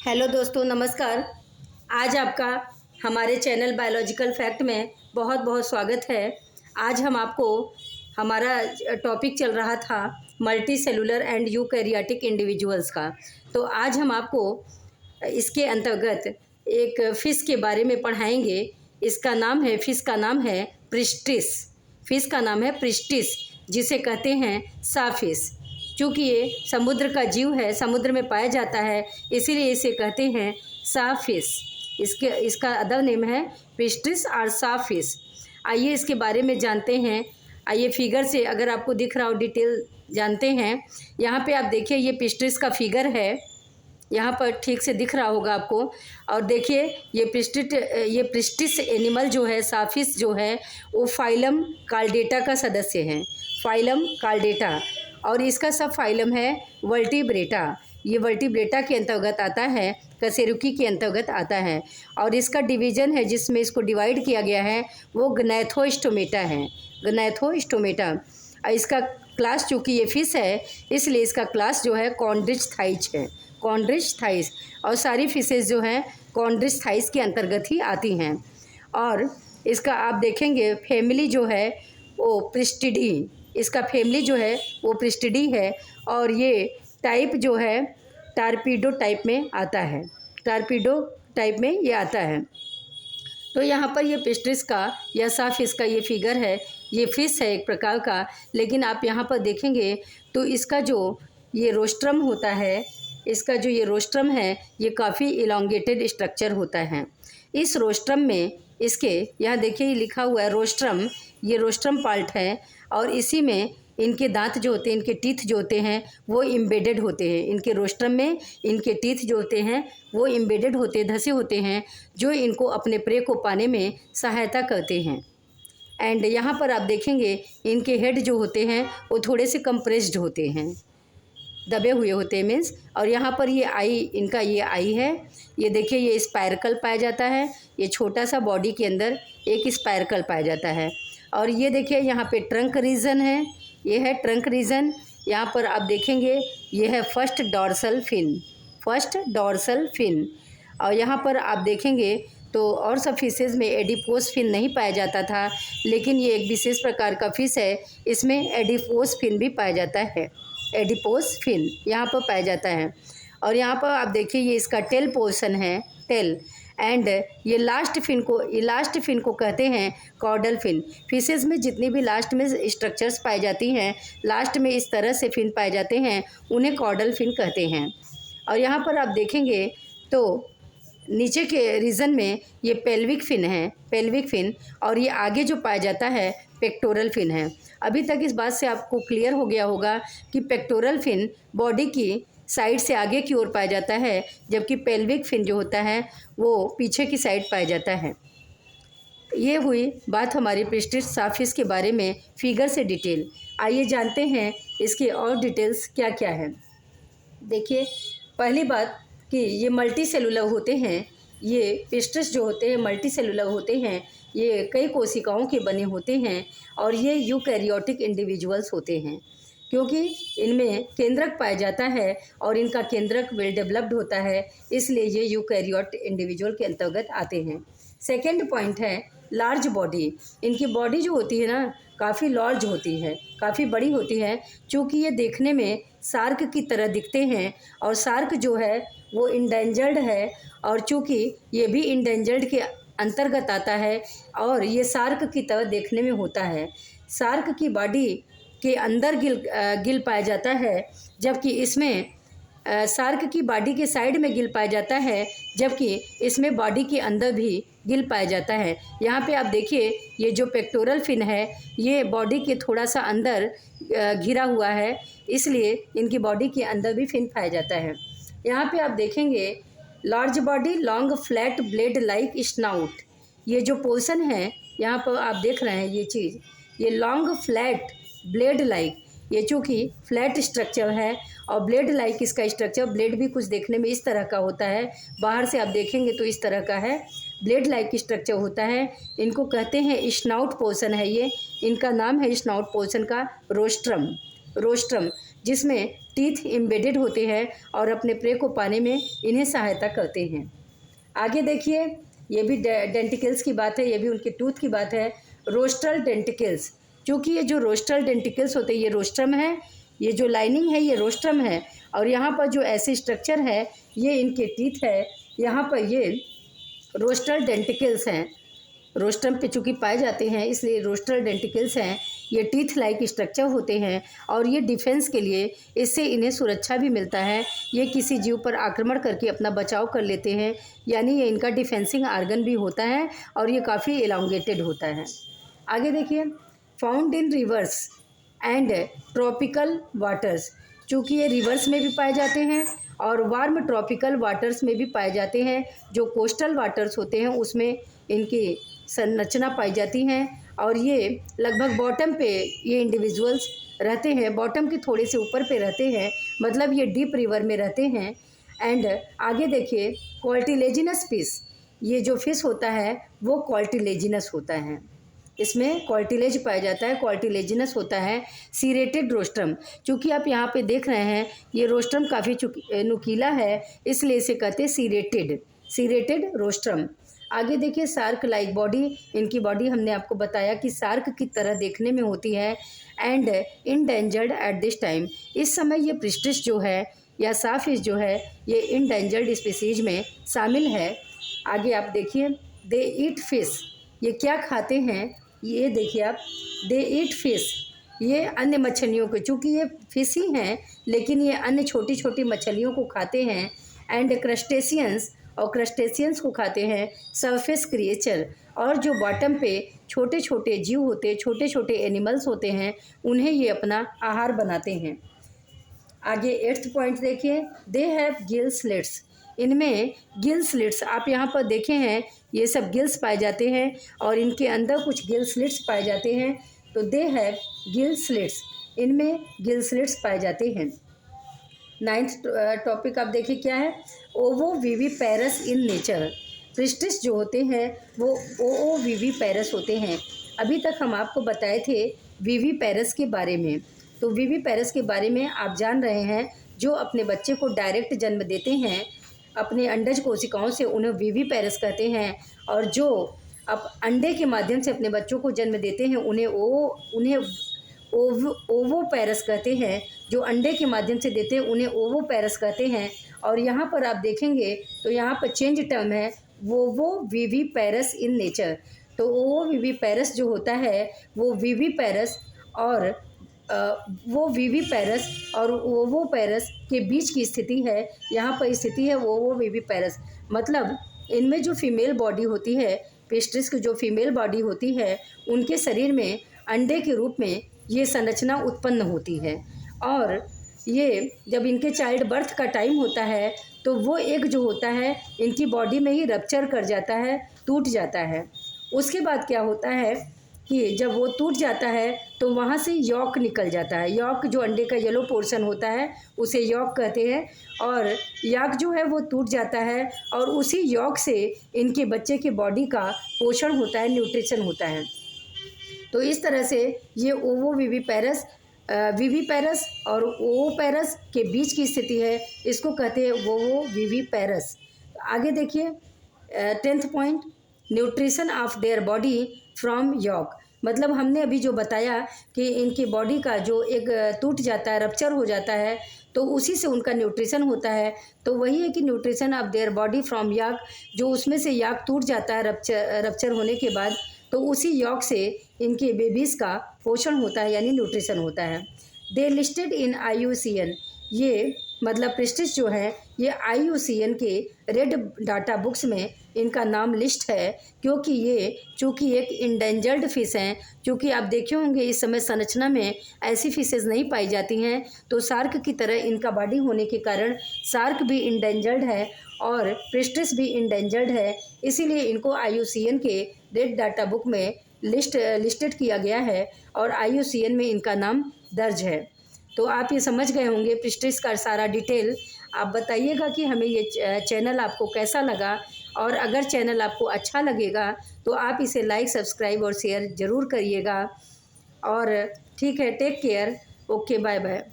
Hello दोस्तों, नमस्कार। आज आपका हमारे चैनल बायोलॉजिकल फैक्ट में बहुत बहुत स्वागत है। आज हम आपको हमारा टॉपिक चल रहा था multi cellular and eukaryotic individuals का। तो आज हम आपको इसके अंतर्गत एक फ़िश के बारे में पढ़ाएंगे। फ़िश का नाम है प्रिस्टिस। फ़िश का नाम है प्रिस्टिस, जिसे कहते हैं साफिश। चूँकि ये समुद्र का जीव है, समुद्र में पाया जाता है, इसीलिए इसे कहते हैं साफिश। इसका अदर नेम है प्रिस्टिस और साफिश। आइए इसके बारे में जानते हैं। आइए फिगर से, अगर आपको दिख रहा हो, डिटेल जानते हैं। यहाँ पे आप देखिए, ये प्रिस्टिस का फिगर है, यहाँ पर ठीक से दिख रहा होगा आपको। और देखिए, ये प्रिस्टिस एनिमल जो है, साफिश जो है, वो फाइलम कार्डेटा का सदस्य हैं। फाइलम कार्डेटा, और इसका सब फाइलम है वर्टिब्रेटा। ये वर्टिब्रेटा के अंतर्गत आता है, कशेरुकी के अंतर्गत आता है। और इसका डिवीज़न है, जिसमें इसको डिवाइड किया गया है, वो ग्नैथोस्टोमेटा है। ग्नैथोस्टोमेटा। इसका क्लास, चूँकि ये फिश है, इसलिए इसका क्लास जो है कॉन्ड्रिच थाइच है। कॉन्ड्रिच थाइस। और सारी फिशेस जो हैं कॉन्ड्रिच थाइस के अंतर्गत ही आती हैं। और इसका आप देखेंगे फैमिली जो है वो प्रिस्टिडी। इसका फैमिली जो है वो प्रिस्टिडी है। और ये टाइप जो है टारपीडो टाइप में आता है। टारपीडो टाइप में ये आता है। तो यहाँ पर ये प्रिस्टिस का या साफिश का ये फिगर है। ये फिश है एक प्रकार का, लेकिन आप यहाँ पर देखेंगे तो इसका जो ये रोस्ट्रम होता है, इसका जो ये रोस्ट्रम है, ये काफ़ी इलोंगेटेड स्ट्रक्चर होता है। इस रोस्ट्रम में इसके यहाँ देखिए, ये लिखा हुआ है रोस्ट्रम। ये रोस्ट्रम पार्ट है, और इसी में इनके दांत जो होते हैं, इनके टीथ जो होते हैं, वो इम्बेडेड होते हैं। इनके रोस्ट्रम में इनके टीथ जो होते हैं वो इम्बेडेड होते, धसे होते हैं, जो इनको अपने प्रे को पाने में सहायता करते हैं। एंड यहाँ पर आप देखेंगे इनके हेड जो होते हैं वो थोड़े से कंप्रेस्ड होते हैं, दबे हुए होते हैं मीन्स। और यहाँ पर ये आई, इनका ये आई है। ये देखिए, ये स्पायरकल पाया जाता है। ये छोटा सा बॉडी के अंदर एक स्पायरकल पाया जाता है। और ये देखिए, यहाँ पे ट्रंक रीजन है। ये है ट्रंक रीजन। यहाँ पर आप देखेंगे ये है first dorsal fin. First dorsal fin. और यहाँ पर आप देखेंगे तो और सब फिशेज़ में एडिपोस फिन नहीं पाया जाता था, लेकिन ये एक विशेष प्रकार का फिश है, इसमें एडिपोस फिन भी पाया जाता है। एडिपोस फिन यहाँ पर पाया जाता है। और यहाँ पर आप देखिए, ये इसका टेल पोर्शन है, टेल। एंड ये लास्ट फिन को कहते हैं कॉर्डल फिन। फिशेज़ में जितनी भी लास्ट में स्ट्रक्चर्स पाई जाती हैं, लास्ट में इस तरह से फिन पाए जाते हैं, उन्हें कॉर्डल फिन कहते हैं। और यहाँ पर आप देखेंगे तो नीचे के रीजन में ये पेल्विक फिन है, पेल्विक फिन। और ये आगे जो पाया जाता है पेक्टोरल फिन है। अभी तक इस बात से आपको क्लियर हो गया होगा कि पेक्टोरल फिन बॉडी की साइड से आगे की ओर पाया जाता है, जबकि पेल्विक फिन जो होता है वो पीछे की साइड पाया जाता है। ये हुई बात हमारी प्रिस्टिस साफिश के बारे में फिगर से डिटेल। आइए जानते हैं इसकी और डिटेल्स क्या क्या है। देखिए, पहली बात कि ये मल्टी सेलुलर होते हैं। ये प्रिस्टिस जो होते हैं मल्टी सेलुलर होते हैं। ये कई कोशिकाओं के बने होते हैं, और ये यूकैरियोटिक इंडिविजुअल्स होते हैं, क्योंकि इनमें केंद्रक पाया जाता है और इनका केंद्रक वेल डेवलप्ड होता है, इसलिए ये यूकैरियोट इंडिविजुअल के अंतर्गत आते हैं। सेकेंड पॉइंट है लार्ज बॉडी। इनकी बॉडी जो होती है ना, काफ़ी लार्ज होती है, काफ़ी बड़ी होती है, चूँकि ये देखने में शार्क की तरह दिखते हैं। और शार्क जो है वो इंडेंजर्ड है, और चूँकि ये भी इंडेंजर्ड के अंतर्गत आता है, और ये शार्क की तरह देखने में होता है। शार्क की बॉडी के अंदर गिल पाया जाता है, जबकि इसमें शार्क की बॉडी के साइड में गिल पाया जाता है, जबकि इसमें बॉडी के अंदर भी गिल पाया जाता है। यहाँ पे आप देखिए, ये जो पेक्टोरल फिन है ये बॉडी के थोड़ा सा अंदर घिरा हुआ है, इसलिए इनकी बॉडी के अंदर भी फिन पाया जाता है। यहाँ पे आप देखेंगे large body, long flat blade like snout. ये जो पोर्शन है यहाँ पर आप देख रहे हैं, ये चीज़, ये लॉन्ग फ्लैट ब्लेड लाइक, ये चूँकि फ्लैट स्ट्रक्चर है और ब्लेड लाइक इसका स्ट्रक्चर। ब्लेड भी कुछ देखने में इस तरह का होता है, बाहर से आप देखेंगे तो इस तरह का है, ब्लेड लाइक स्ट्रक्चर होता है। इनको कहते हैं स्नाउट पोर्शन है ये। इनका नाम है स्नाउट पोर्शन का रोस्ट्रम। रोस्ट्रम जिसमें टीथ एम्बेडेड होते हैं और अपने प्रे को पाने में इन्हें सहायता करते हैं। आगे देखिए, ये भी डेंटिकल्स की बात है, ये भी उनके टूथ की बात है। रोस्ट्रल डेंटिकल्स, क्योंकि ये जो रोस्ट्रल डेंटिकल्स होते हैं ये रोस्ट्रम है, ये जो लाइनिंग है ये रोस्ट्रम है, और यहाँ पर जो ऐसे स्ट्रक्चर है ये इनके टीथ है। यहाँ पर ये रोस्ट्रल डेंटिकल्स हैं, रोस्ट्रम पे चूँकि पाए जाते हैं इसलिए रोस्ट्रल डेंटिकल्स हैं। ये टीथ लाइक स्ट्रक्चर होते हैं और ये डिफेंस के लिए, इससे इन्हें सुरक्षा भी मिलता है। ये किसी जीव पर आक्रमण करके अपना बचाव कर लेते हैं, यानी ये इनका डिफेंसिंग आर्गन भी होता है और ये काफ़ी एलोंगेटेड होता है। आगे देखिए, found in reverse and tropical waters, चूँकि ये रिवर्स में भी पाए जाते हैं और वार्म ट्रॉपिकल वाटर्स में भी पाए जाते हैं। जो कोस्टल वाटर्स होते हैं उसमें इनकी संरचना पाई जाती हैं और ये लगभग बॉटम पे ये इंडिविजुअल्स रहते हैं, बॉटम के थोड़े से ऊपर पे रहते हैं, मतलब ये डीप रिवर में रहते हैं। एंड आगे देखिए, कॉर्टिलेजिनस फिश, ये जो फिश होता है वो कॉर्टिलेजिनस होता है, इसमें कॉर्टिलेज पाया जाता है, कॉर्टिलेजिनस होता है। सीरेटेड रोस्ट्रम, चूँकि आप यहाँ पे देख रहे हैं ये रोस्ट्रम काफ़ी नुकीला है इसलिए इसे कहते हैं सीरेटेड रोस्ट्रम। आगे देखिए, सार्क लाइक बॉडी, इनकी बॉडी हमने आपको बताया कि सार्क की तरह देखने में होती है। And endangered at this time, इस समय ये प्रिस्टिस जो है या साफिश जो है ये इंडेंजर्ड स्पीसीज में शामिल है। आगे आप देखिए, दे ईट फिश, ये क्या खाते हैं, ये देखिए आप, दे ईट फिश, ये अन्य मछलियों को, चूँकि ये फिश ही हैं लेकिन ये अन्य छोटी छोटी मछलियों को खाते हैं। एंड क्रस्टेशियंस, और क्रस्टेशियंस को खाते हैं। सरफेस क्रिएचर, और जो बॉटम पे छोटे छोटे जीव होते हैं, छोटे छोटे एनिमल्स होते हैं, उन्हें ये अपना आहार बनाते हैं। आगे 8th पॉइंट देखिए, दे हैव गिल स्लिट्स, इनमें गिल स्लिट्स आप यहाँ पर देखे हैं, ये सब गिल्स पाए जाते हैं और इनके अंदर कुछ गिल स्लिट्स पाए जाते हैं। तो दे हैव गिल स्लिट्स, इनमें गिल स्लिट्स पाए जाते हैं। 9th टॉपिक आप देखिए क्या है, ओवोविविपेरस इन नेचर, प्रिस्टिस जो होते हैं वो ओविविपेरस होते हैं। अभी तक हम आपको बताए थे विविपेरस के बारे में, तो विविपेरस के बारे में आप जान रहे हैं, जो अपने बच्चे को डायरेक्ट जन्म देते हैं अपने अंडज कोशिकाओं से, उन्हें विविपेरस कहते हैं। और जो अब अंडे के माध्यम से अपने बच्चों को जन्म देते हैं उन्हें ओवोपेरस कहते हैं। जो अंडे के माध्यम से देते हैं उन्हें ओवोपेरस कहते हैं। और यहाँ पर आप देखेंगे तो यहाँ पर चेंज टर्म है ओवोविविपेरस इन नेचर। तो ओवोविविपेरस जो होता है वो विविपेरस और वो विविपेरस और ओवोपेरस के बीच की स्थिति है। यहाँ पर स्थिति है ओवोविविपेरस, मतलब इनमें जो फीमेल बॉडी होती है, पेस्ट्रिस की जो फीमेल बॉडी होती है, उनके शरीर में अंडे के रूप में ये संरचना उत्पन्न होती है। और ये जब इनके चाइल्ड बर्थ का टाइम होता है तो वो एग जो होता है इनकी बॉडी में ही रप्चर कर जाता है, टूट जाता है। उसके बाद क्या होता है कि जब वो टूट जाता है तो वहाँ से यॉक निकल जाता है। यॉक जो अंडे का येलो पोर्शन होता है उसे यॉक कहते हैं। और यॉक जो है वो टूट जाता है और उसी यॉक से इनके बच्चे के बॉडी का पोषण होता है, न्यूट्रिशन होता है। तो इस तरह से ये ओवोविविपेरस विविपेरस और ओवोपेरस के बीच की स्थिति है, इसको कहते हैं ओवोविविपेरस। आगे देखिए 10th point, nutrition of their body from yolk, मतलब हमने अभी जो बताया कि इनकी बॉडी का जो एक टूट जाता है, रप्चर हो जाता है, तो उसी से उनका न्यूट्रिशन होता है। तो वही है कि nutrition of their body from yolk, जो उसमें से यॉक टूट जाता है रप्चर होने के बाद, तो उसी यॉक से इनके बेबीज़ का पोषण होता है, यानी न्यूट्रिशन होता है। दे लिस्टेड इन IUCN, ये मतलब प्रिस्टिस जो है ये IUCN के रेड डाटा बुक्स में इनका नाम लिस्ट है, क्योंकि ये चूँकि एक इंडेंजर्ड फिश हैं। चूँकि आप देखे होंगे इस समय संरचना में ऐसी फिशेज़ नहीं पाई जाती हैं, तो सार्क की तरह इनका बॉडी होने के कारण सार्क भी इंडेंजर्ड है और प्रिस्टिस भी इंडेंजर्ड है, इसीलिए इनको IUCN के रेड डाटा बुक में लिस्टेड किया गया है और IUCN में इनका नाम दर्ज है। तो आप ये समझ गए होंगे प्रिस्टिस का सारा डिटेल। आप बताइएगा कि हमें ये चैनल आपको कैसा लगा, और अगर चैनल आपको अच्छा लगेगा तो आप इसे लाइक, सब्सक्राइब और शेयर ज़रूर करिएगा। और ठीक है, take care, okay, bye bye.